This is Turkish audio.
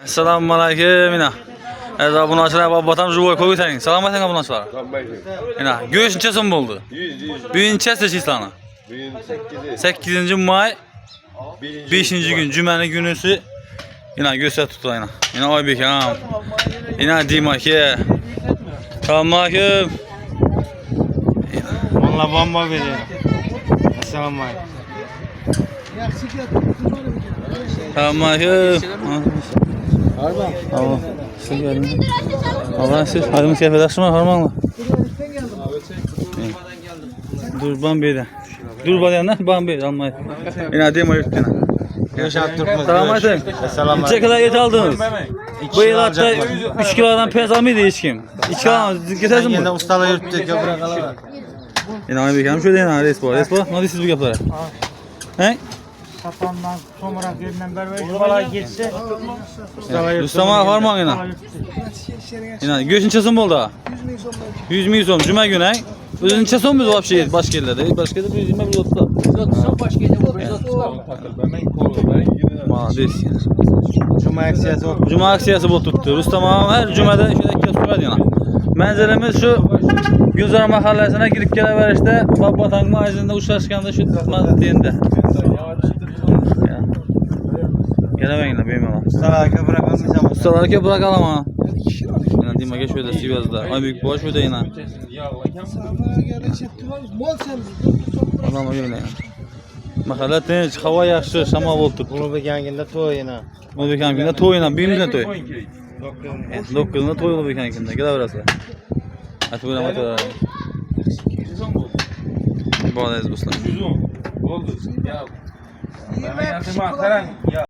Assalomu alaykum ina. Abunachilar va vatan живой ko'rsating. Salomat eng abunachilar. Ina, go'sht necha so'm bo'ldi? 100. Birinchisi chislani. 8-may 5-gün cümani günüsü ina göster tuttu ina. Ina Oybek ham. Ina Dimaka. Salomatlaykum. Valla bomba veriyor. Assalomu alaykum. Salomatlaykum. Allah. Siz geldiniz. Allah siz hadim keyfiyatlaşma hormonlar. Dur Bambe'de. Dur badanda Bambe almayı. Ina demo yurtuna. Yaşat Türkmen. Selamatın. Selam. Neçe kadar et aldınız? Bu yıl hatta 3 kilodan pes almıyordu hiç kim. 2 kilo getirsin Yine mi? ustala yurtta köprü kalar. Ina Oybek ham şöyle ina respo. Ne diyorsunuz bu yapılara? He? Satandan sonra gelinden beri yola geçse ustala yurtta. Rustama var mı ina? Ina göğüs neçe so'm bo'ldi? 100 ming so'm. Cuma günü. O'zi neçe so'm biz вообще başka yerlerde? Başka yerda 120 130. 130 so'm başka yerda 130 so'm. Молодец. Cuma aksiyası oldu. Cuma aksiyasi bo'lib turibdi. Rustam ham har jumada shunday ikkita suradi yana. Manzilimiz shu Gulzor mahallasına kirib kelaverishda Babbatang magazinida uchrashganda shu endi. Kelavenglar bemalol. Ustala köprü kalmayacağım. Ustalar ko'proq olaman. Yana Dimaga shu yerda Sivasda. Oybek bosh bu yana. Alloh yo'laydi. Mahalla tinch, havo yaxshi, shamol bo'lib turibdi. Ulug'bek yangında to'yina. Ulug'bek hamkunda to'yina, buyumda to'y. 9'unda to'y Ulug'bek hamkunda. Kelaverasizlar. Atburam atalar. Bo'ladingiz do'stlar. Oldu. Ya. Ben yardıma karan. Ya.